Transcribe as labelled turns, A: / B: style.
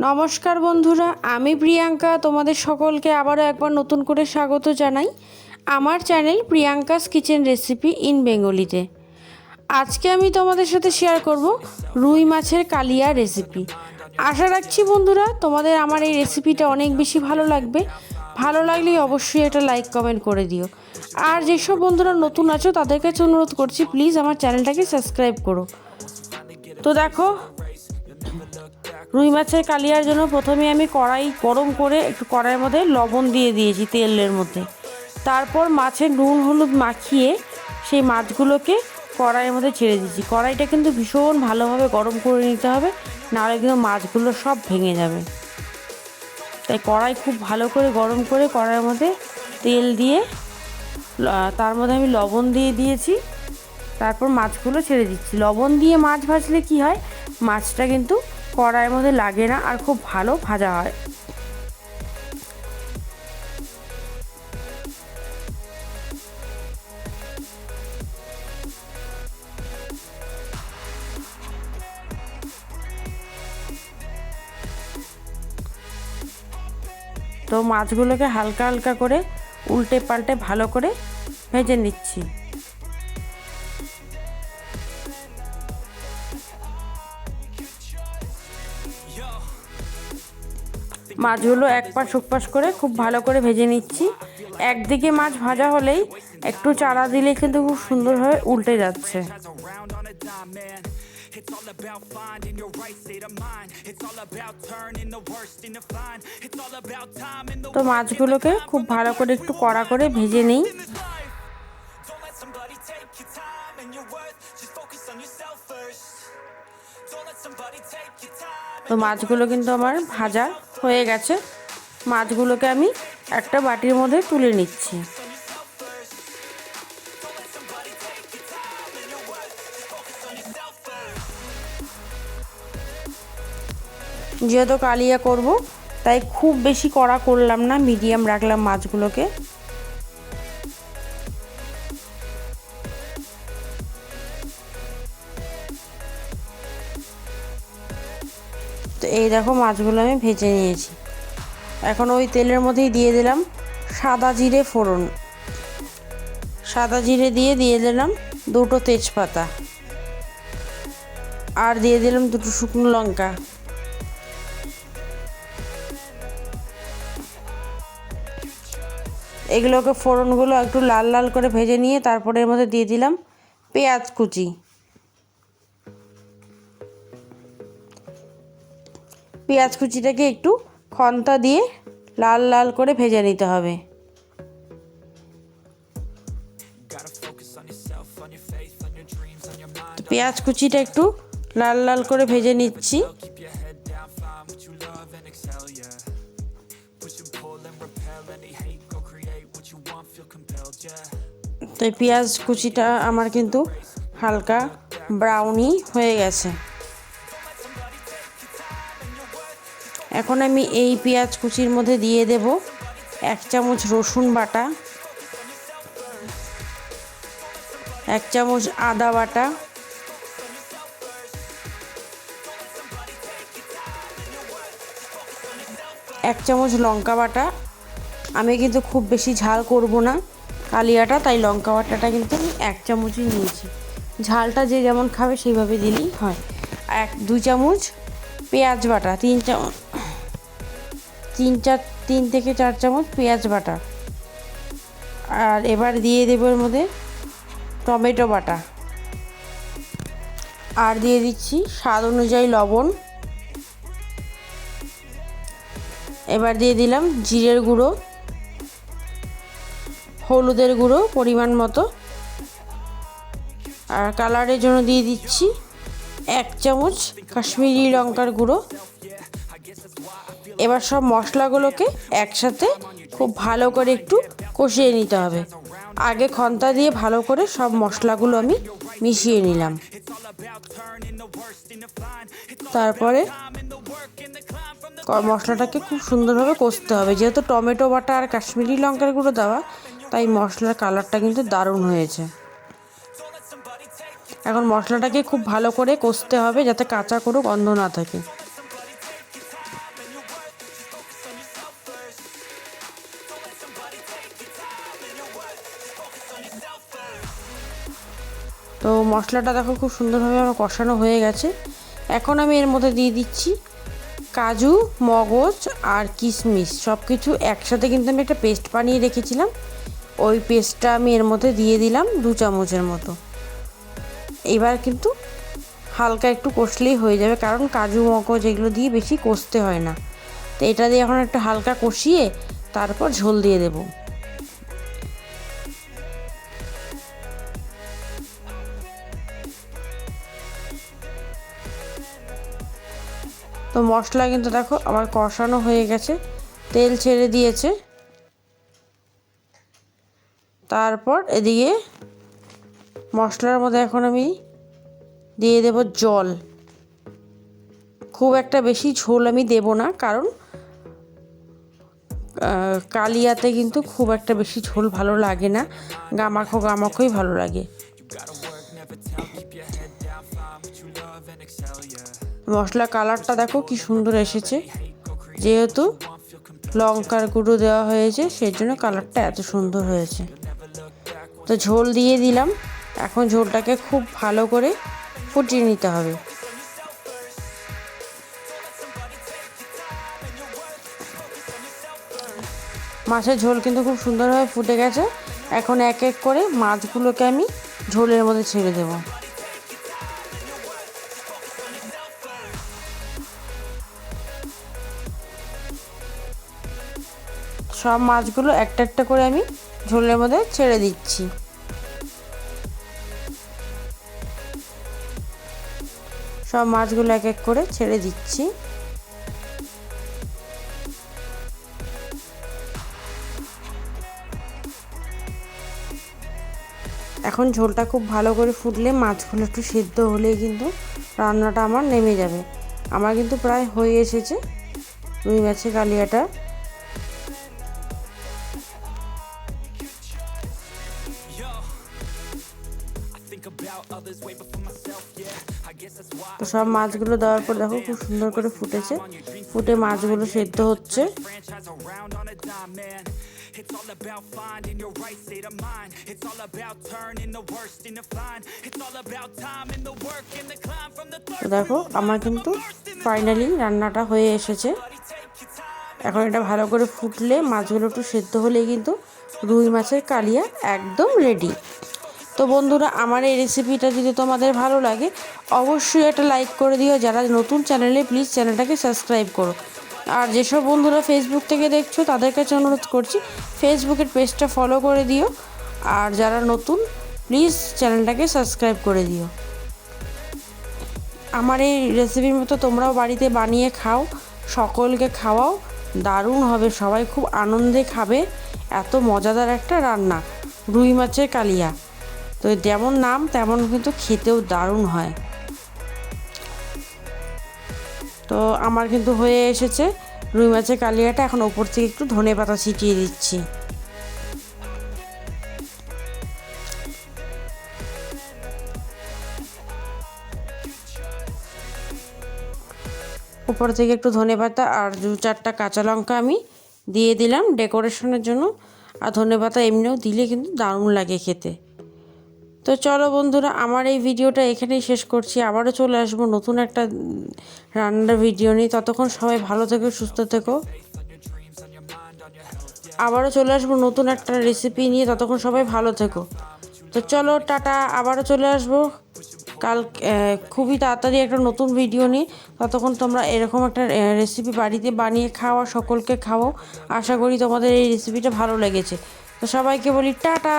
A: নমস্কার বন্ধুরা, আমি প্রিয়াঙ্কা তোমাদের সকলকে আবারও একবার নতুন করে স্বাগত জানাই আমার channel Priyanka's kitchen recipe in বেঙ্গলিতে। আজকে আমি তোমাদের সাথে শেয়ার করব রুই মাছের কালিয়া রেসিপি। আশা রাখছি বন্ধুরা তোমাদের আমার এই রেসিপিটা অনেক বেশি ভালো লাগবে। ভালো লাগলে অবশ্যই একটা লাইক কমেন্ট করে দিও। আর যেসব বন্ধুরা নতুন আছো তাদের কাছে অনুরোধ করছি, প্লিজ আমার চ্যানেলটাকে সাবস্ক্রাইব করো। তো দেখো, রুই মাছের কালিয়ার জন্য প্রথমে আমি কড়াই গরম করে একটু কড়াইয়ের মধ্যে লবণ দিয়ে দিয়েছি তেলের মধ্যে। তারপর মাছের নুন হলুদ মাখিয়ে সেই মাছগুলোকে কড়াইয়ের মধ্যে ছেড়ে দিয়েছি। কড়াইটা কিন্তু ভীষণ ভালোভাবে গরম করে নিতে হবে, নাহলে কিন্তু মাছগুলো সব ভেঙে যাবে। তাই কড়াই খুব ভালো করে গরম করে কড়াইয়ের মধ্যে তেল দিয়ে তার মধ্যে আমি লবণ দিয়ে দিয়েছি। তারপর মাছগুলো ছেড়ে দিচ্ছি। লবণ দিয়ে মাছ ভাজলে কি হয়, মাছটা কিন্তু কড়াইয়ের মধ্যে লাগে না আর খুব ভালো ভাজা হয়। তো মাছগুলোকে হালকা হালকা করে উল্টে পাল্টে ভালো করে ভেজে নিচ্ছি। মাছগুলো এক পাশ ওপাশ করে খুব ভালো করে ভেজে নিচ্ছি। একদিকে মাছ ভাজা হলেই একটু চাড়া দিলে কিন্তু খুব সুন্দরভাবে উল্টে যাচ্ছে। তো মাছগুলোকে খুব ভালো করে একটু কড়া করে ভেজে নিই। তো মাছগুলো কিন্তু আমার ভাজা হয়ে গেছে। মাছগুলোকে আমি একটা বাটির মধ্যে তুলে নিচ্ছি। যেহেতু কালিয়া করব তাই খুব বেশি কড়া করলাম না, মিডিয়াম রাখলাম মাছগুলোকে। তো এই দেখো, মাছগুলো আমি ভেজে নিয়েছি। এখন ওই তেলের মধ্যেই দিয়ে দিলাম সাদা জিরে ফোড়ন। সাদা জিরে দিয়ে দিলাম দুটো তেজপাতা, আর দিয়ে দিলাম দুটো শুকনো লঙ্কা। এগুলোকে ফোড়নগুলো একটু লাল লাল করে ভেজে নিয়ে তারপরে এর মধ্যে দিয়ে দিলাম পেঁয়াজ কুচি। পেঁয়াজ কুচিটাকে একটু খন্তা দিয়ে লাল লাল করে ভেজে নিতে হবে। পেঁয়াজ কুচিটা একটু লাল লাল করে ভেজে নিচ্ছি। তো পেঁয়াজ কুচিটা আমার কিন্তু হালকা ব্রাউনি হয়ে গেছে। এখন আমি এই পেঁয়াজ কুচির মধ্যে দিয়ে দেব 1 চামচ রসুন বাটা, 1 চামচ আদা বাটা, 1 চামচ লঙ্কা বাটা। আমি কিন্তু খুব বেশি ঝাল করব না কালিয়াটা, তাই লঙ্কা বাটাটা কিন্তু আমি 1 চামচই নিয়েছি। ঝালটা যে যেমন খাবে সেইভাবে দিলেই হয়। 2 চামচ পেঁয়াজ বাটা, 3 থেকে 4 চামচ পেঁয়াজ বাটা। আর এবার দিয়ে দেবো এর মধ্যে টমেটো বাটা, আর দিয়ে দিচ্ছি স্বাদ অনুযায়ী লবণ। এবার দিয়ে দিলাম জিরের গুঁড়ো, হলুদের গুঁড়ো পরিমাণ মতো, আর কালারের জন্য দিয়ে দিচ্ছি 1 চামচ কাশ্মীরি লঙ্কার গুঁড়ো। এবার সব মশলাগুলোকে একসাথে খুব ভালো করে একটু কষিয়ে নিতে হবে। আগে খন্তা দিয়ে ভালো করে সব মশলাগুলো আমি মিশিয়ে নিলাম। তারপরে মশলাটাকে খুব সুন্দরভাবে কষতে হবে। যেহেতু টমেটো বাটা আর কাশ্মীরি লঙ্কার গুঁড়ো দেওয়া, তাই মশলার কালারটা কিন্তু দারুণ হয়েছে। এখন মশলাটাকে খুব ভালো করে কষতে হবে যাতে কাঁচা কোনো গন্ধ না থাকে। তো মশলাটা দেখো খুব সুন্দরভাবে আমার কষানো হয়ে গেছে। এখন আমি এর মধ্যে দিয়ে দিচ্ছি কাজু, মগজ আর কিশমিশ, সব কিছু একসাথে কিন্তু আমি একটা পেস্ট বানিয়ে রেখেছিলাম। ওই পেস্টটা আমি এর মধ্যে দিয়ে দিলাম 2 চামচের মতো। এবার কিন্তু হালকা একটু কষলেই হয়ে যাবে, কারণ কাজু মগজ এগুলো দিয়ে বেশি কষতে হয় না। তো এটা দিয়ে এখন একটু হালকা কষিয়ে তারপর ঝোল দিয়ে দেব। তো মশলা কিন্তু দেখো আমার কষানো হয়ে গেছে, তেল ছেড়ে দিয়েছে। তারপর এদিকে মশলার মধ্যে এখন আমি দিয়ে দেব জল। খুব একটা বেশি ঝোল আমি দেব না, কারণ কালিয়াতে কিন্তু খুব একটা বেশি ঝোল ভালো লাগে না, গামাখোই ভালো লাগে। মশলা কালারটা দেখো কি সুন্দর এসেছে, যেহেতু লঙ্কার গুঁড়ো দেওয়া হয়েছে সেই জন্য কালারটা এত সুন্দর হয়েছে। তো ঝোল দিয়ে দিলাম, এখন ঝোলটাকে খুব ভালো করে ফুটিয়ে নিতে হবে। মাছের ঝোল কিন্তু খুব সুন্দরভাবে ফুটে গেছে। এখন এক এক করে মাছগুলোকে আমি ঝোলের মধ্যে ছেড়ে দেব। সব মাছগুলো একটা একটা করে আমি ঝোলের মধ্যে ছেড়ে দিচ্ছি। সব মাছগুলো এক এক করে ছেড়ে দিচ্ছি। এখন ঝোলটা খুব ভালো করে ফুটলে মাছগুলো একটু সেদ্ধ হলেই কিন্তু রান্নাটা আমার নেমে যাবে। আমার কিন্তু প্রায় হয়ে এসেছে রুই মাছের কালিয়াটা। তো সব মাছগুলো দেওয়ার পর দেখো খুব সুন্দর করে ফুটেছে, ফুটে মাছগুলো সেদ্ধ হচ্ছে। তো দেখো আমার কিন্তু ফাইনালি রান্নাটা হয়ে এসেছে। এখন এটা ভালো করে ফুটলে মাছগুলো একটু সেদ্ধ হলেই কিন্তু রুই মাছের কালিয়া একদম রেডি। তো বন্ধুরা, আমার এই রেসিপিটা যদি তোমাদের ভালো লাগে অবশ্যই একটা লাইক করে দিও। যারা নতুন চ্যানেলে প্লিজ চ্যানেলটাকে সাবস্ক্রাইব করো। আর যেসব বন্ধুরা ফেসবুক থেকে দেখছো তাদের কাছে অনুরোধ করছি ফেসবুকের পেজটা ফলো করে দিও। আর যারা নতুন প্লিজ চ্যানেলটাকে সাবস্ক্রাইব করে দিও। আমার এই রেসিপির মতো তোমরাও বাড়িতে বানিয়ে খাও, সকলকে খাওয়াও, দারুণ হবে, সবাই খুব আনন্দে খাবে। এত মজাদার একটা রান্না রুই মাছের কালিয়া। তো যেমন নাম তেমন কিন্তু খেতেও দারুণ হয়। তো আমার কিন্তু হয়ে এসেছে রুই মাছের কালিয়াটা। এখন ওপর থেকে একটু ধনেপাতা ছিটিয়ে দিচ্ছি। উপর থেকে একটু ধনেপাতা আর 2-4টা কাঁচা লঙ্কা আমি দিয়ে দিলাম ডেকোরেশনের জন্য। আর ধনেপাতা এমনিও দিলে কিন্তু দারুণ লাগে খেতে। তো চলো বন্ধুরা, আমার এই ভিডিওটা এখানেই শেষ করছি। আবারও চলে আসবো নতুন একটা রান্নার ভিডিও নিয়ে। ততক্ষণ সবাই ভালো থেকো, সুস্থ থেকো। আবারও চলে আসবো নতুন একটা রেসিপি নিয়ে, ততক্ষণ সবাই ভালো থেকো। তো চলো টাটা, আবারও চলে আসবো কাল খুবই তাড়াতাড়ি একটা নতুন ভিডিও নিয়ে। ততক্ষণ তোমরা এরকম একটা রেসিপি বাড়িতে বানিয়ে খাওয়া, সকলকে খাওয়াও। আশা করি তোমাদের এই রেসিপিটা ভালো লেগেছে। তো সবাইকে বলি টাটা।